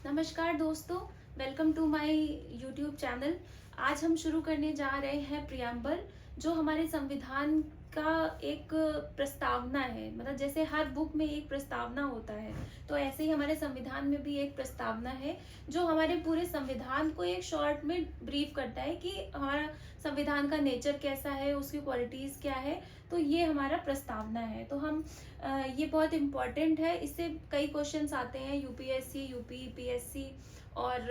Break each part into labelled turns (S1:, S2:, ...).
S1: नमस्कार दोस्तों, welcome to my YouTube channel. आज हम शुरू करने जा रहे हैं प्रियम्बल, जो हमारे संविधान का एक प्रस्तावना है। मतलब जैसे हर बुक में एक प्रस्तावना होता है, तो ऐसे ही हमारे संविधान में भी एक प्रस्तावना है जो हमारे पूरे संविधान को एक शॉर्ट में ब्रीफ करता है कि हमारा संविधान का नेचर कैसा है, उसकी क्वालिटीज़ क्या है। तो ये हमारा प्रस्तावना है। तो हम ये बहुत इम्पॉर्टेंट है, इससे कई क्वेश्चंस आते हैं यूपीएससी, यूपीपीएससी और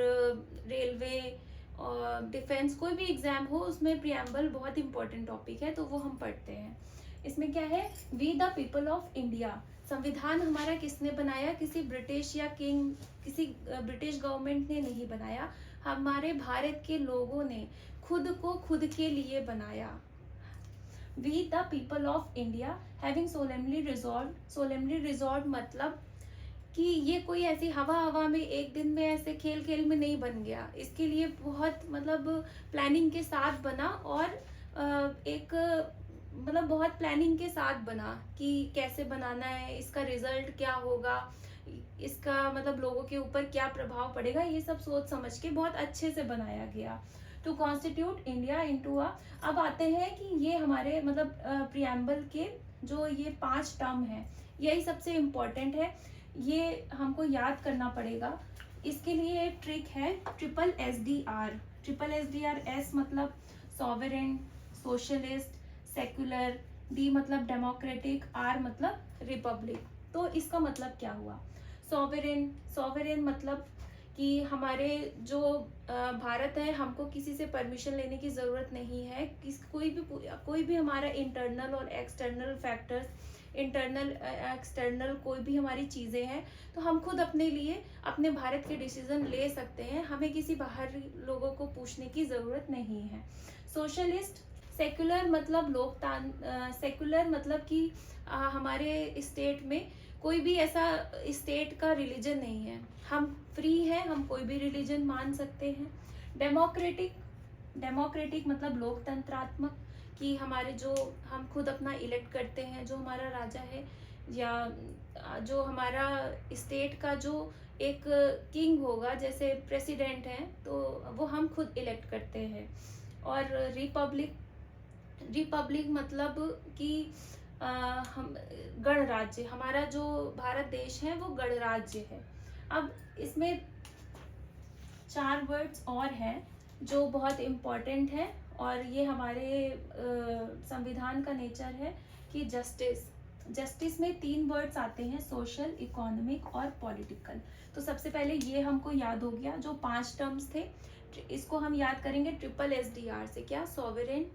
S1: रेलवे और डिफेंस, कोई भी एग्जाम हो उसमें प्रियम्बल बहुत इंपॉर्टेंट टॉपिक है, तो वो हम पढ़ते हैं। इसमें क्या है, we the people of India. संविधान हमारा किसने बनाया? किसी ब्रिटिश या किंग, किसी ब्रिटिश गवर्नमेंट ने नहीं बनाया। हमारे भारत के लोगों ने खुद को खुद के लिए बनाया। We the people of India having solemnly resolve मतलब कि ये कोई ऐसी हवा हवा में एक दिन में ऐसे खेल खेल में नहीं बन गया। इसके लिए बहुत मतलब प्लानिंग के साथ बना और एक मतलब बहुत प्लानिंग के साथ बना कि कैसे बनाना है, इसका रिजल्ट क्या होगा, इसका मतलब लोगों के ऊपर क्या प्रभाव पड़ेगा, ये सब सोच समझ के बहुत अच्छे से बनाया गया। To constitute India into a. अब आते हैं कि ये हमारे मतलब प्रियम्बल के जो ये 5 टर्म है, यही सबसे इम्पोर्टेंट है, ये हमको याद करना पड़ेगा। इसके लिए एक ट्रिक है, SSDR। SSDR, एस मतलब सॉवरेन, सोशलिस्ट, सेक्युलर, डी मतलब डेमोक्रेटिक, आर मतलब रिपब्लिक। तो इसका मतलब क्या हुआ? सॉवरेन, सॉवरेन मतलब कि हमारे जो भारत है, हमको किसी से परमिशन लेने की ज़रूरत नहीं है। कोई भी हमारा इंटरनल और एक्सटर्नल फैक्टर्स, इंटरनल एक्सटर्नल कोई भी हमारी चीज़ें हैं, तो हम खुद अपने लिए अपने भारत के डिसीजन ले सकते हैं। हमें किसी बाहरी लोगों को पूछने की ज़रूरत नहीं है। सोशलिस्ट, सेक्युलर मतलब सेक्युलर मतलब कि हमारे स्टेट में कोई भी ऐसा स्टेट का रिलीजन नहीं है, हम फ्री हैं, हम कोई भी रिलीजन मान सकते हैं। डेमोक्रेटिक, डेमोक्रेटिक मतलब लोकतंत्रात्मक, कि हमारे जो हम खुद अपना इलेक्ट करते हैं, जो हमारा राजा है या जो हमारा स्टेट का जो एक किंग होगा, जैसे प्रेसिडेंट हैं, तो वो हम खुद इलेक्ट करते हैं। और रिपब्लिक, रिपब्लिक मतलब कि हम गणराज्य, हमारा जो भारत देश है वो गणराज्य है। अब इसमें 4 वर्ड्स और हैं जो बहुत इम्पोर्टेंट है, और ये हमारे संविधान का नेचर है कि जस्टिस। जस्टिस में 3 वर्ड्स आते हैं, सोशल, इकोनॉमिक और पॉलिटिकल। तो सबसे पहले ये हमको याद हो गया, जो 5 टर्म्स थे इसको हम याद करेंगे SSDR से। क्या? सॉवरेन,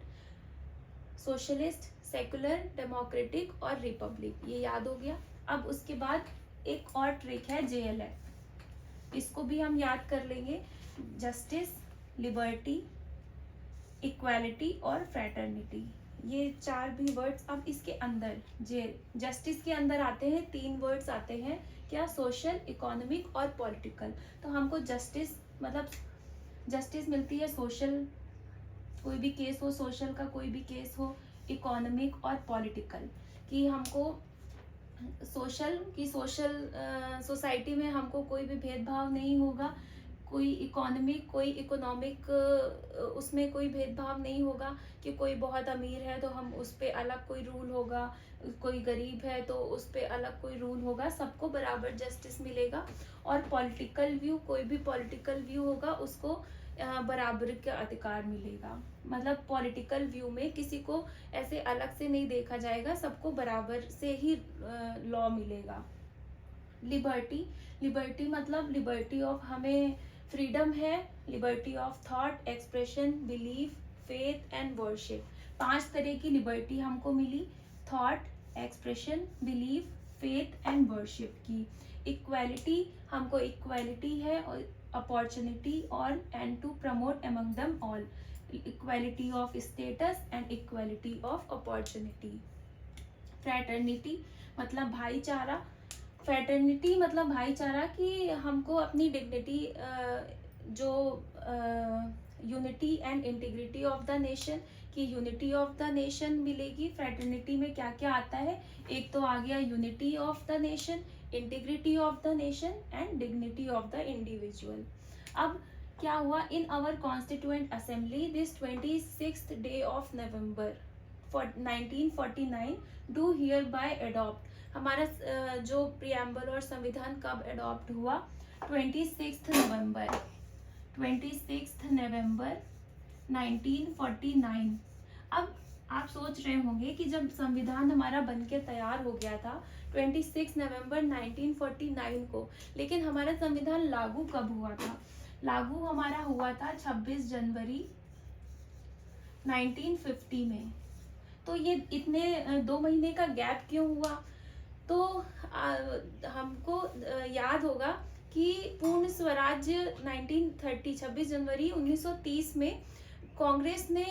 S1: सोशलिस्ट, सेकुलर, डेमोक्रेटिक और रिपब्लिक, ये याद हो गया। अब उसके बाद एक और ट्रिक है, JLF, इसको भी हम याद कर लेंगे। जस्टिस, लिबर्टी, इक्वालिटी और फ्रेटर्निटी, ये 4 भी वर्ड्स। अब इसके अंदर जस्टिस के अंदर आते हैं 3 वर्ड्स आते हैं, क्या? सोशल, इकोनॉमिक और पॉलिटिकल। तो हमको जस्टिस मतलब जस्टिस मिलती है सोशल, कोई भी केस हो, सोशल का कोई भी केस हो, इकोनॉमिक और पॉलिटिकल, कि हमको सोशल की सोशल सोसाइटी में हमको कोई भी भेदभाव नहीं होगा, कोई इकोनॉमिक उसमें कोई भेदभाव नहीं होगा कि कोई बहुत अमीर है तो हम उस पर अलग कोई रूल होगा, कोई गरीब है तो उस पर अलग कोई रूल होगा, सबको बराबर जस्टिस मिलेगा। और पॉलिटिकल व्यू, कोई भी पॉलिटिकल व्यू होगा उसको बराबरी का अधिकार मिलेगा। मतलब पॉलिटिकल व्यू में किसी को ऐसे अलग से नहीं देखा जाएगा, सबको बराबर से ही लॉ मिलेगा। लिबर्टी, लिबर्टी मतलब लिबर्टी ऑफ, हमें फ्रीडम है, liberty of thought, expression, belief, faith and worship. 5 तरह की लिबर्टी हमको मिली, thought, expression, belief, faith and worship की। इक्वालिटी, हमको इक्वालिटी है और अपॉर्चुनिटी और and to promote among them all, equality of status and equality of opportunity. Fraternity मतलब भाईचारा, फ्रैटर्निटी मतलब भाईचारा, कि हमको अपनी डिग्निटी, जो unity and integrity of the nation, की यूनिटी ऑफ द नेशन मिलेगी। फ्रैटर्निटी में क्या क्या आता है? एक तो आ गया unity of the nation, integrity of the nation and dignity of the individual. अब क्या हुआ, in our constituent assembly this 26th day of November 1949 do hereby adopt. हमारा जो प्रियम्बल और संविधान कब अडॉप्ट हुआ, 26 नवंबर 1949। अब आप सोच रहे होंगे कि जब संविधान हमारा बनके तैयार हो गया था 26 नवंबर 1949 को, लेकिन हमारा संविधान लागू कब हुआ था? लागू हमारा हुआ था 26 जनवरी 1950 में। तो ये इतने 2 महीने का गैप क्यों हुआ? तो हमको याद होगा कि पूर्ण स्वराज्य 1930 26 जनवरी 1930 में कांग्रेस ने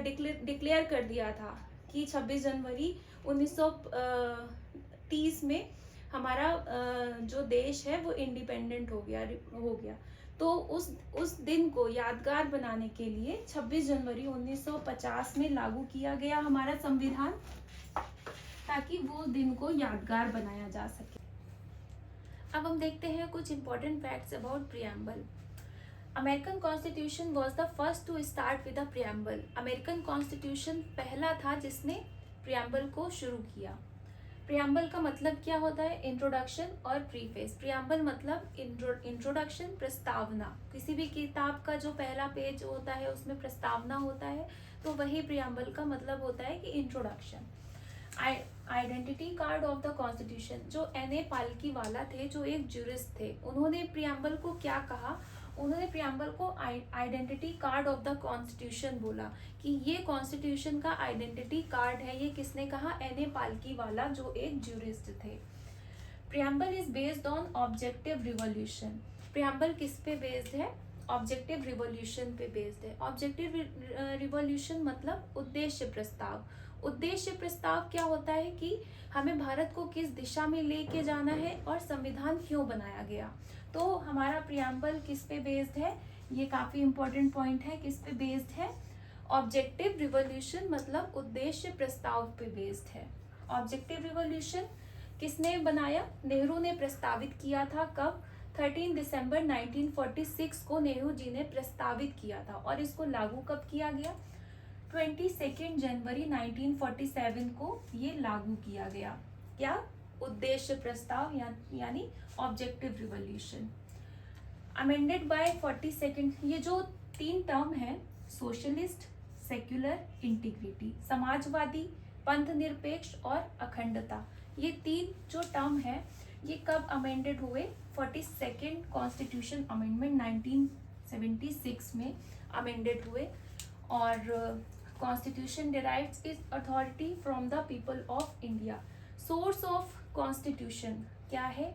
S1: डिक्लेयर कर दिया था कि 26 जनवरी 1930 में हमारा जो देश है वो इंडिपेंडेंट हो गया। तो उस दिन को यादगार बनाने के लिए 26 जनवरी 1950 में लागू किया गया हमारा संविधान, ताकि वो दिन को यादगार बनाया जा सके। अब हम देखते हैं कुछ important facts about preamble. American constitution was the first to start with the preamble. American constitution पहला था जिसने प्रियम्बल को शुरू किया। प्रियम्बल का मतलब क्या होता है? इंट्रोडक्शन और प्रीफेस। प्रियम्बल मतलब इंट्रोडक्शन, प्रस्तावना। किसी भी किताब का जो पहला पेज होता है उसमें प्रस्तावना होता है, तो वही प्रियम्बल का मतलब होता है कि introduction. Identity card of the constitution. जो N.A. पालकीवाला थे, जो एक ज्यूरिस्ट थे, उन्होंने प्रियम्बल को क्या कहा? उन्होंने प्रियम्बल को identity card of the constitution बोला कि ये कॉन्स्टिट्यूशन का आइडेंटिटी कार्ड है। ये किसने कहा? N.A. पालकीवाला, जो एक ज्यूरिस्ट थे। Preamble is based on objective revolution. Preamble किस पे बेस्ड है? ऑब्जेक्टिव रिवॉल्यूशन पे बेस्ड है। ऑब्जेक्टिव रिवॉल्यूशन मतलब उद्देश्य प्रस्ताव। उद्देश्य प्रस्ताव क्या होता है कि हमें भारत को किस दिशा में लेके जाना है और संविधान क्यों बनाया गया। तो हमारा प्रियम्बल किस पे बेस्ड है? ये काफी इंपॉर्टेंट पॉइंट है। किस पे बेस्ड है? ऑब्जेक्टिव रिवॉल्यूशन मतलब उद्देश्य प्रस्ताव पे बेस्ड है। ऑब्जेक्टिव रिवॉल्यूशन किसने बनाया? नेहरू ने प्रस्तावित किया था। कब? 13 दिसंबर 1946 को नेहरू जी ने प्रस्तावित किया था। और इसको लागू कब किया गया? 22 जनवरी 1947 को ये लागू किया गया। क्या? उद्देश्य प्रस्ताव यानी ऑब्जेक्टिव रिवॉल्यूशन। Amended bye 42। ये जो 3 टर्म है, सोशलिस्ट, सेक्युलर, इंटीग्रिटी, समाजवादी, पंथ निरपेक्ष और अखंडता, ये 3 जो टर्म है ये कब अमेंडेड हुए? 42 कॉन्स्टिट्यूशन अमेंडमेंट 1976 में अमेंडेड हुए। और constitution derives its authority from the people of India. Source of constitution क्या है?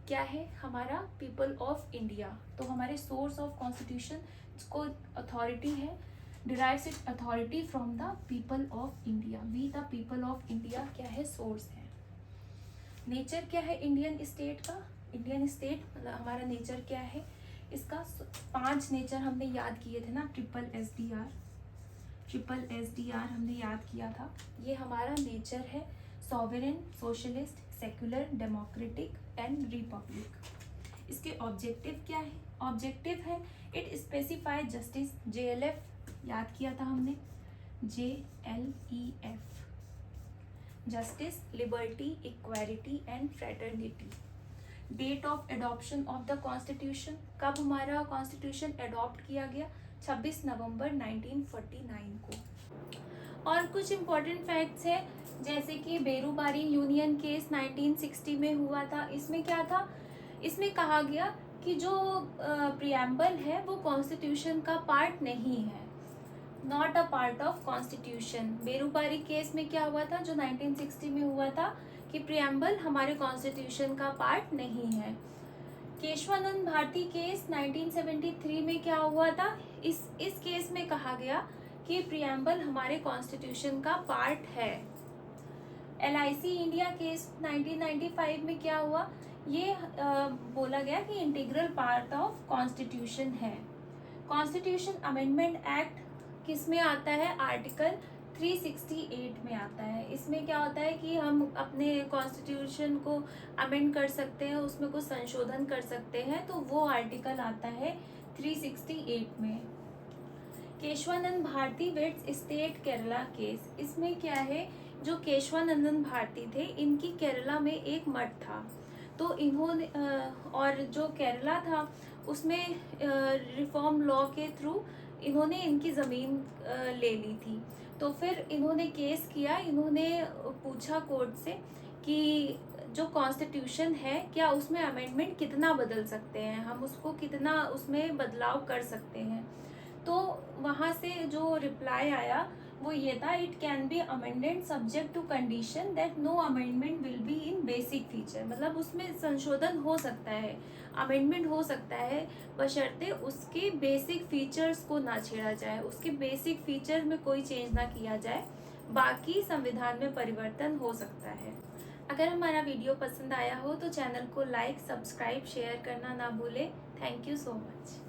S1: क्या है हमारा? People of India. तो हमारे सोर्स ऑफ कॉन्स्टिट्यूशन को अथॉरिटी है, derives its authority from the people of India. We the people of India क्या है? सोर्स है। नेचर क्या है इंडियन स्टेट का? इंडियन स्टेट मतलब हमारा नेचर क्या है? इसका 5 नेचर हमने याद किए थे ना, ट्रिपल एस डी आर हमने याद किया था। ये हमारा नेचर है, sovereign, socialist, secular, democratic and Republic. इसके ऑब्जेक्टिव क्या है? ऑब्जेक्टिव है इट स्पेसिफाई जस्टिस, JLF याद किया था हमने, JLEF, justice, liberty, equality and fraternity. Date of adoption of the constitution. कब हमारा कॉन्स्टिट्यूशन एडॉप्ट किया गया? 26 नवंबर 1949 को। और कुछ इम्पोर्टेंट फैक्ट्स है, जैसे कि बेरूबारी यूनियन केस 1960 में हुआ था। इसमें क्या था? इसमें कहा गया कि जो प्रियम्बल है वो कॉन्स्टिट्यूशन का पार्ट नहीं है, not a part of constitution. Berubari case में क्या हुआ था, जो 1960 में हुआ था, कि प्रियम्बल हमारे कॉन्स्टिट्यूशन का पार्ट नहीं है। केशवानंद भारती केस 1973 में क्या हुआ था? इस केस में कहा गया कि प्रियम्बल हमारे कॉन्स्टिट्यूशन का पार्ट है। LIC इंडिया केस 1995 में क्या हुआ? ये बोला गया कि इंटीग्रल पार्ट ऑफ कॉन्स्टिट्यूशन है। कॉन्स्टिट्यूशन अमेंडमेंट एक्ट किस में आता है? आर्टिकल 368 में आता है। इसमें क्या होता है कि हम अपने कॉन्स्टिट्यूशन को अमेंड कर सकते हैं, उसमें कुछ संशोधन कर सकते हैं, तो वो आर्टिकल आता है 368 में। Kesavananda Bharati versus state Kerala case. इसमें क्या है, जो केशवानंदन भारती थे, इनकी केरला में एक मठ था, तो इन्होंने और जो केरला था उसमें रिफॉर्म लॉ के थ्रू इन्होंने इनकी ज़मीन ले ली थी। तो फिर इन्होंने केस किया, इन्होंने पूछा कोर्ट से कि जो कॉन्स्टिट्यूशन है क्या उसमें अमेंडमेंट कितना बदल सकते हैं, हम उसको कितना उसमें बदलाव कर सकते हैं। तो वहाँ से जो रिप्लाई आया वो ये था, it can be amended subject to condition that no amendment will be in basic feature. मतलब उसमें संशोधन हो सकता है, अमेंडमेंट हो सकता है, बशर्ते उसके बेसिक फीचर्स को ना छेड़ा जाए, उसके बेसिक फीचर में कोई चेंज ना किया जाए, बाकी संविधान में परिवर्तन हो सकता है। अगर हमारा वीडियो पसंद आया हो तो चैनल को लाइक, सब्सक्राइब, शेयर करना ना भूलें। Thank you so much.